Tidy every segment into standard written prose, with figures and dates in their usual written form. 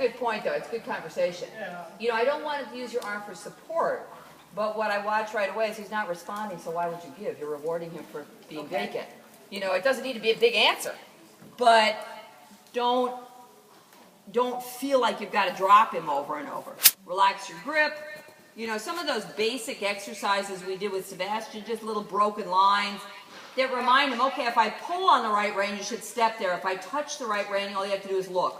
good point, though. It's a good conversation. Yeah. You know, I don't want to use your arm for support, but what I watch right away is he's not responding, so why would you give? You're rewarding him for being vacant. You know, it doesn't need to be a big answer, but don't feel like you've got to drop him over and over. Relax your grip. You know, some of those basic exercises we did with Sebastian, just little broken lines that remind him, okay, if I pull on the right rein, you should step there. If I touch the right rein, all you have to do is look.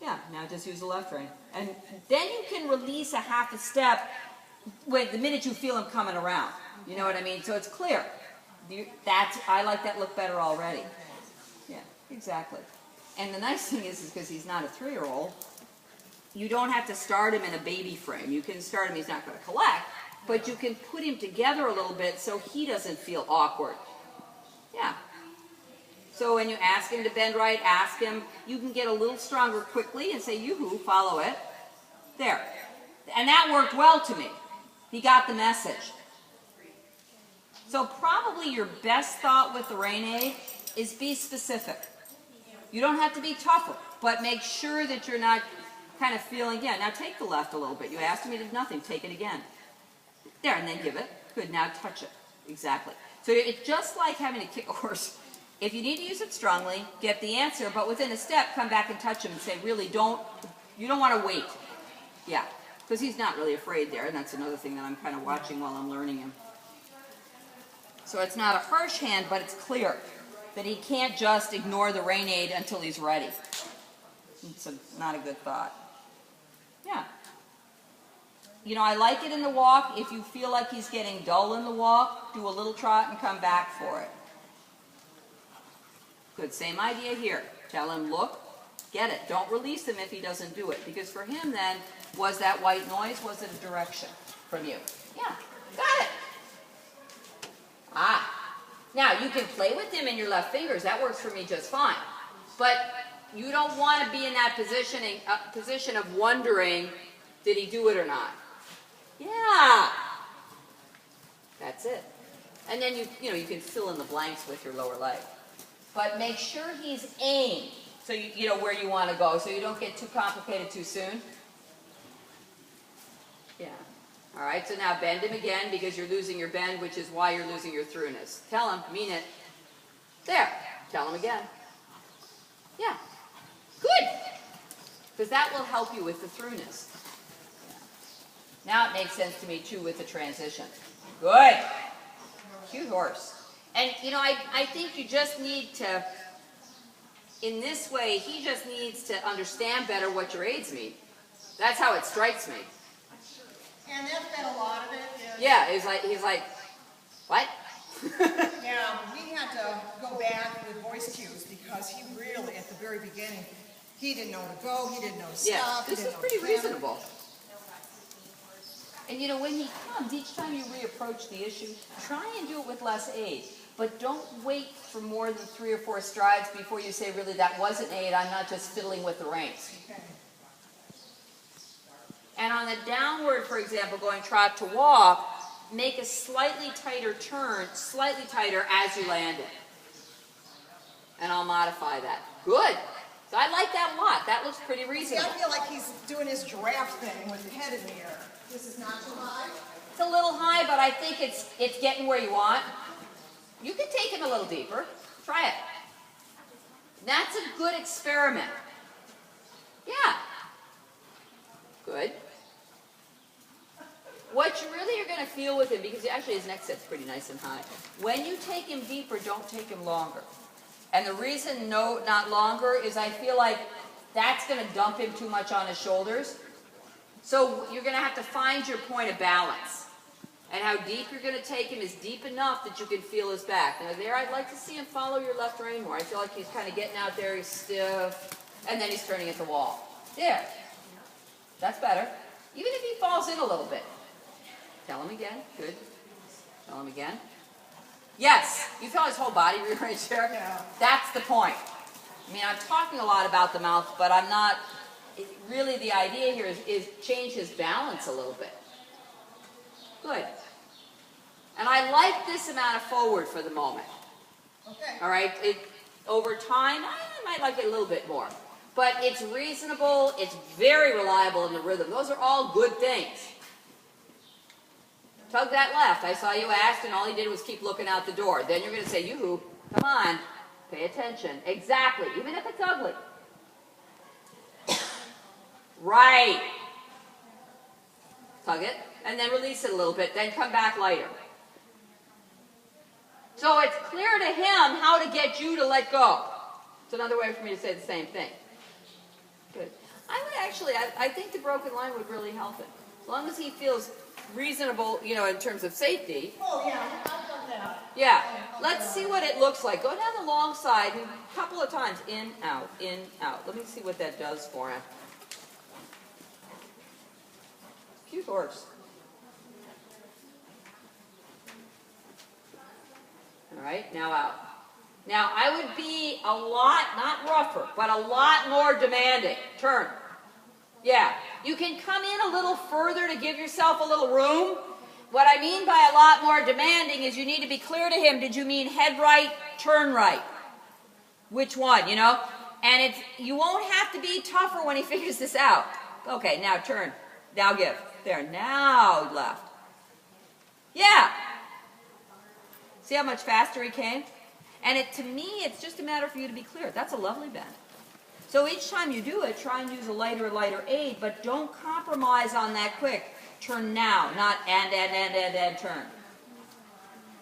Yeah, now just use the left rein. And then you can release a half a step the minute you feel him coming around. You know what I mean? So it's clear. I like that look better already. Yeah, exactly. And the nice thing is because he's not a 3-year-old, you don't have to start him in a baby frame. You can start him, he's not going to collect, but you can put him together a little bit so he doesn't feel awkward. Yeah. So when you ask him to bend right, ask him, you can get a little stronger quickly and say, yoo-hoo, follow it. There. And that worked well to me. He got the message. So probably your best thought with the rein aid is be specific. You don't have to be tougher, but make sure that you're not kind of feeling, yeah, now take the left a little bit. You asked me to do nothing, take it again. There, and then give it. Good, now touch it. Exactly. So it's just like having to kick a horse. If you need to use it strongly, get the answer, but within a step, come back and touch him and say, really, you don't want to wait. Yeah, because he's not really afraid there, and that's another thing that I'm kind of watching while I'm learning him. So it's not a harsh hand, but it's clear that he can't just ignore the rein aid until he's ready. It's not a good thought. Yeah. You know, I like it in the walk. If you feel like he's getting dull in the walk, do a little trot and come back for it. Good, same idea here. Tell him, look, get it. Don't release him if he doesn't do it. Because for him then, was that white noise? Was it a direction from you? Yeah, got it. Ah. Now, you can play with him in your left fingers. That works for me just fine. But you don't want to be in that position of wondering, did he do it or not? Yeah. That's it. And then you can fill in the blanks with your lower leg. But make sure he's aimed, so you know where you want to go, so you don't get too complicated too soon. Yeah. All right, so now bend him again because you're losing your bend, which is why you're losing your throughness. Tell him, mean it. There. Tell him again. Yeah. Good. Because that will help you with the throughness. Yeah. Now it makes sense to me, too, with the transition. Good. Cute horse. And, you know, I think you just need to, in this way, he just needs to understand better what your aids mean. That's how it strikes me. And that's been a lot of it. Yeah, he's like, what? Yeah, we had to go back with voice cues because he really, at the very beginning, he didn't know to go, he didn't know to stop. Yeah, this is pretty reasonable. And you know, when he comes, each time you reapproach the issue, try and do it with less aid. But don't wait for more than 3 or 4 strides before you say, really, that wasn't aid, I'm not just fiddling with the reins. Okay. And on the downward, for example, going trot to walk, make a slightly tighter turn, slightly tighter as you land it. And I'll modify that. Good. So I like that a lot. That looks pretty reasonable. See, I feel like he's doing his giraffe thing with the head in the air. This is not too high? It's a little high, but I think it's getting where you want. You can take him a little deeper. Try it. That's a good experiment. Yeah. Good. What you really are going to feel with him, because actually his neck set's pretty nice and high, when you take him deeper, don't take him longer. And the reason no, not longer, is I feel like that's going to dump him too much on his shoulders. So you're going to have to find your point of balance. And how deep you're going to take him is deep enough that you can feel his back. Now there, I'd like to see him follow your left rein more. I feel like he's kind of getting out there, he's stiff, and then he's turning at the wall. There. That's better. Even if he falls in a little bit. Tell him again. Good. Tell him again. Yes. You feel his whole body rearranged there? Yeah. That's the point. I mean, I'm talking a lot about the mouth, but I'm not... really, the idea here is change his balance a little bit. Good. And I like this amount of forward for the moment. Okay. All right? Over time, I might like it a little bit more. but it's reasonable, it's very reliable in the rhythm. Those are all good things. Tug that left. I saw you asked, and all he did was keep looking out the door. Then you're going to say, yoo-hoo, come on, pay attention. Exactly, even if it's ugly. Right. Tug it, and then release it a little bit, then come back lighter. So it's clear to him how to get you to let go. It's another way for me to say the same thing. Good. I would actually, I think the broken line would really help him. As long as he feels reasonable, you know, in terms of safety. Oh, yeah, I've done that. Yeah. Let's see what it looks like. Go down the long side a couple of times. In, out, in, out. Let me see what that does for him. Cute horse. All right, now out. Now, I would be a lot, not rougher, but a lot more demanding. Turn. Yeah. You can come in a little further to give yourself a little room. What I mean by a lot more demanding is you need to be clear to him, did you mean head right, turn right? Which one, you know? And you won't have to be tougher when he figures this out. Okay, now turn. Now give. There, now left. Yeah. See how much faster he came? And to me, it's just a matter for you to be clear. That's a lovely bend. So each time you do it, try and use a lighter aid, but don't compromise on that quick. Turn now, not and, turn.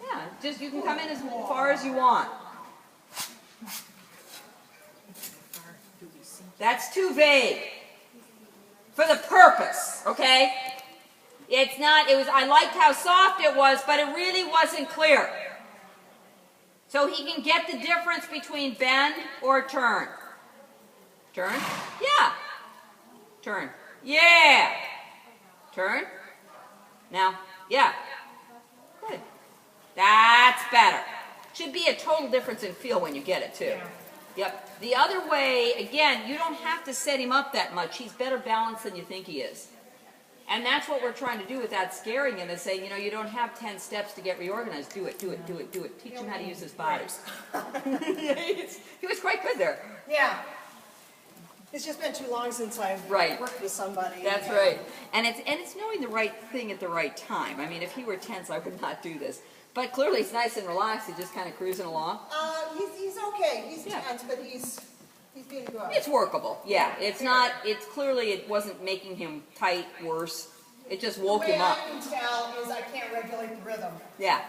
Yeah, just you can come in as far as you want. That's too vague. For the purpose, okay? It's not, I liked how soft it was, but it really wasn't clear. So he can get the difference between bend or turn. Turn. Yeah. Turn. Yeah. Turn. Now. Yeah. Good. That's better. Should be a total difference in feel when you get it, too. Yeah. Yep. The other way, again, you don't have to set him up that much. He's better balanced than you think he is. And that's what we're trying to do without scaring him, is saying, you know, you don't have 10 steps to get reorganized. Do it, do it, do it, do it. Teach him how to use his body. He was quite good there. Yeah. It's just been too long since I've worked with somebody. That's right. And it's knowing the right thing at the right time. I mean, if he were tense, I would not do this. But clearly he's nice and relaxed. He's just kind of cruising along. He's okay. He's tense, but he's being good. It's workable. Yeah. It's not, it's clearly it wasn't making him tight, worse. It just woke him up. The way I can tell is I can't regulate the rhythm. Yeah.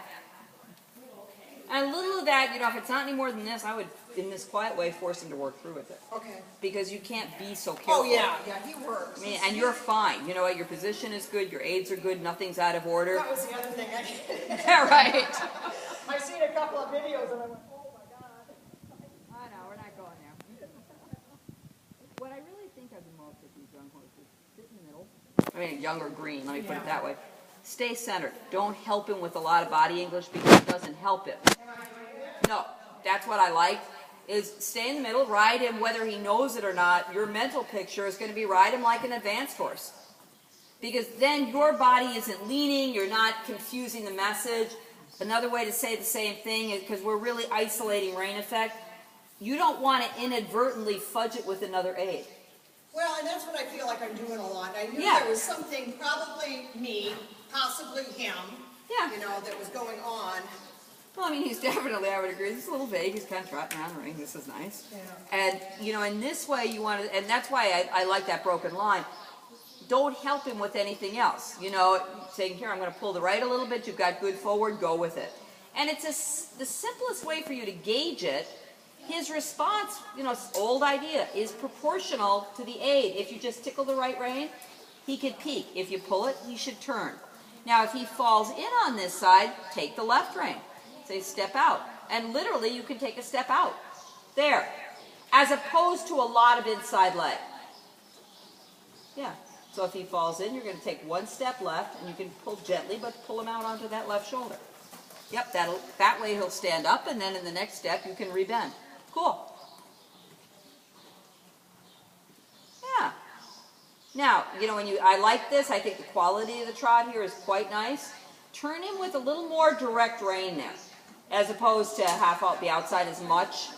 And a little of that, you know, if it's not any more than this, I would, in this quiet way, force him to work through with it. Okay. Because you can't be so careful. Oh, yeah. Yeah, he works. I mean, and you're fine. You know what? Your position is good. Your aids are good. Nothing's out of order. That was the other thing I did. Yeah, right. I've seen a couple of videos and I went, oh my God. I know, we're not going there. What I really think of the most with these young horses, sit in the middle. I mean, young or green, let me put it that way. Stay centered. Don't help him with a lot of body English because it doesn't help him. No, that's what I like, is stay in the middle, ride him whether he knows it or not. Your mental picture is going to be ride him like an advanced horse. Because then your body isn't leaning, you're not confusing the message. Another way to say the same thing is, because we're really isolating rain effect, you don't want to inadvertently fudge it with another aid. Well, and that's what I feel like I'm doing a lot. I knew Yeah. there was something, probably me, possibly him, Yeah. you know, that was going on. Well, I mean, he's definitely, I would agree, he's a little vague, he's kind of trotting around the ring, this is nice. Yeah. And, you know, in this way you want to, and that's why I like that broken line. Don't help him with anything else. You know, saying, here, I'm going to pull the right a little bit, you've got good forward, go with it. And it's the simplest way for you to gauge it. His response, you know, old idea, is proportional to the aid. If you just tickle the right rein, he could peek. If you pull it, he should turn. Now, if he falls in on this side, take the left rein. Say, step out. And literally, you can take a step out. There. As opposed to a lot of inside leg. Yeah. So if he falls in, you're going to take one step left, and you can pull gently, but pull him out onto that left shoulder. Yep, that way he'll stand up, and then in the next step, you can rebend. Cool. Yeah. Now, you know, I like this. I think the quality of the trot here is quite nice. Turn him with a little more direct rein there, as opposed to half out the outside as much.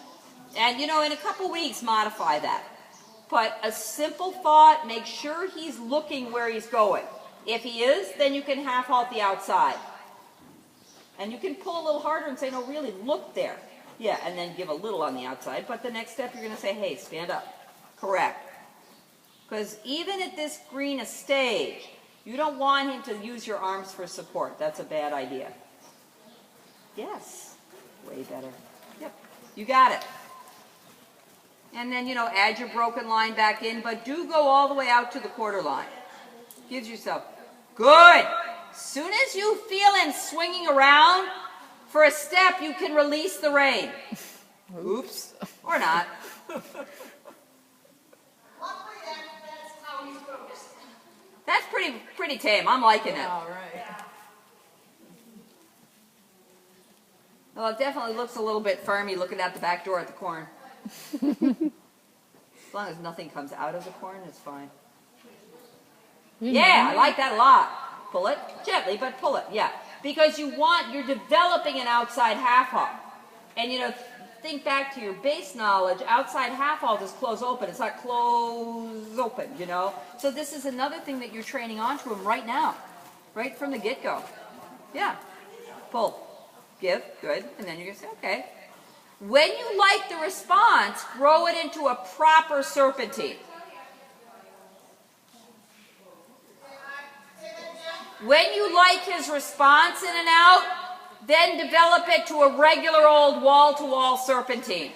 And, you know, in a couple weeks, modify that. But a simple thought, make sure he's looking where he's going. If he is, then you can half halt the outside. And you can pull a little harder and say, no, really, look there. Yeah, and then give a little on the outside. But the next step, you're going to say, hey, stand up. Correct. Because even at this greenest stage, you don't want him to use your arms for support. That's a bad idea. Yes. Way better. Yep. You got it. And then, add your broken line back in, but do go all the way out to the quarter line. Gives yourself. Good. Soon as you feel him swinging around, for a step, you can release the rein. Oops. Or not. Luckily, that's how he's focused. That's pretty tame. I'm liking it. All right. Well, it definitely looks a little bit firmy looking out the back door at the corn. As long as nothing comes out of the corn, it's fine. Yeah, I like that a lot. Pull it gently, but pull it. Yeah, because you're developing an outside half halt. And think back to your base knowledge. Outside half halt is close open. It's not close open. So this is another thing that you're training onto him right now, right from the get-go. Yeah, pull, give, good, and then you're gonna say, okay. When you like the response, grow it into a proper serpentine. When you like his response in and out, then develop it to a regular old wall-to-wall serpentine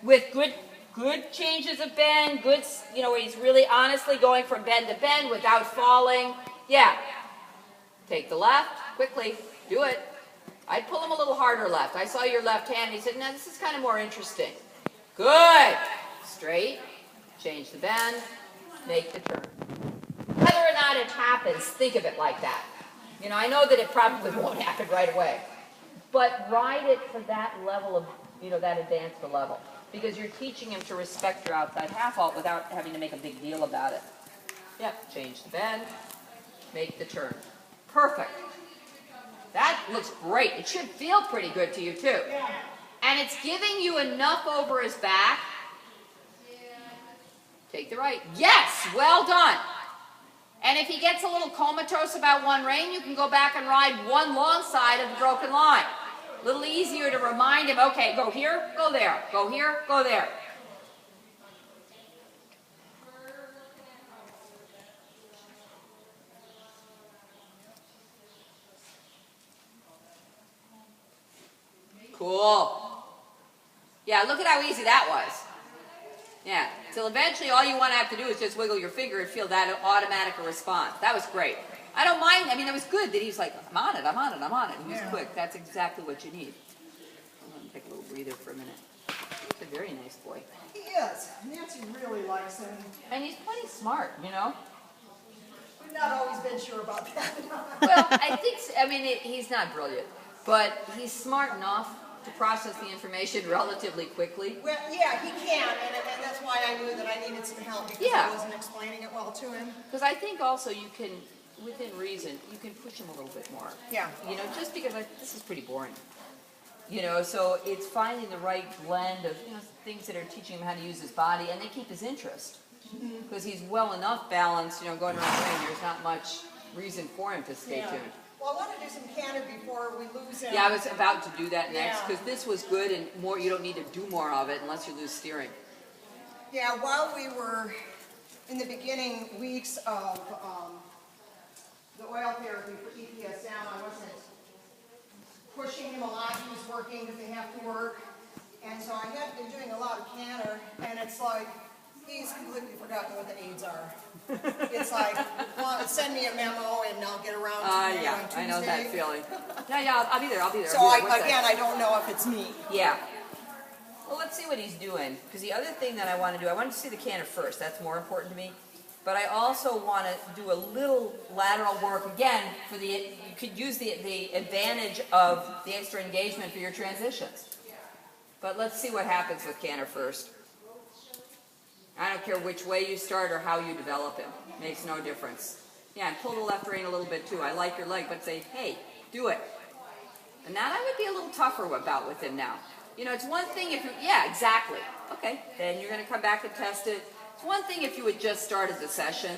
with good changes of bend, good, where he's really honestly going from bend to bend without falling. Yeah. Take the left, quickly, do it. I'd pull him a little harder left. I saw your left hand, he said, no, this is kind of more interesting. Good. Straight, change the bend, make the turn. Whether or not it happens, think of it like that. I know that it probably won't happen right away. But ride it for that level of, that advanced level. Because you're teaching him to respect your outside half halt without having to make a big deal about it. Yep, change the bend, make the turn. Perfect. That looks great. It should feel pretty good to you too. And it's giving you enough over his back. Take the right. Yes, well done. And if he gets a little comatose about one rein, you can go back and ride one long side of the broken line. A little easier to remind him, okay, go here, go there. Go here, go there. Cool. Yeah, look at how easy that was. Yeah, till eventually all you want to have to do is just wiggle your finger and feel that automatic response. That was great. I don't mind. I mean, it was good that he's like, I'm on it, I'm on it, I'm on it. He was quick. That's exactly what you need. I'm going to take a little breather for a minute. He's a very nice boy. He is. Nancy really likes him. And he's plenty smart, We've not always been sure about that. Well, he's not brilliant, but he's smart enough to process the information relatively quickly. Well, yeah, he can, and that's why I knew that I needed some help because I wasn't explaining it well to him. Because I think also you can, within reason, you can push him a little bit more. Yeah. Just because this is pretty boring. So it's finding the right blend of, things that are teaching him how to use his body, and they keep his interest. Because he's well enough balanced, going around the ring, there's not much reason for him to stay tuned. Well, I want to do some canter before we lose him. Yeah, I was about to do that next, because this was good, and you don't need to do more of it unless you lose steering. Yeah, while we were in the beginning weeks of the oil therapy for EPSM, I wasn't pushing him a lot. He was working because they have to work. And so I had been doing a lot of canter, and it's like, he's completely forgotten what the aids are. It's like, well, send me a memo and I'll get around to it on Tuesday. I know that feeling. Yeah, I'll be there, So I don't know if it's me. Yeah. Well, let's see what he's doing. Because the other thing that I want to do, I want to see the canter first. That's more important to me. But I also want to do a little lateral work, again, you could use the advantage of the extra engagement for your transitions. But let's see what happens with canter first. I don't care which way you start or how you develop him. Makes no difference. Yeah, and pull the left rein a little bit too. I like your leg, but say, hey, do it. And that I would be a little tougher about with him now. It's one thing if yeah, exactly. Okay, then you're going to come back and test it. It's one thing if you had just started the session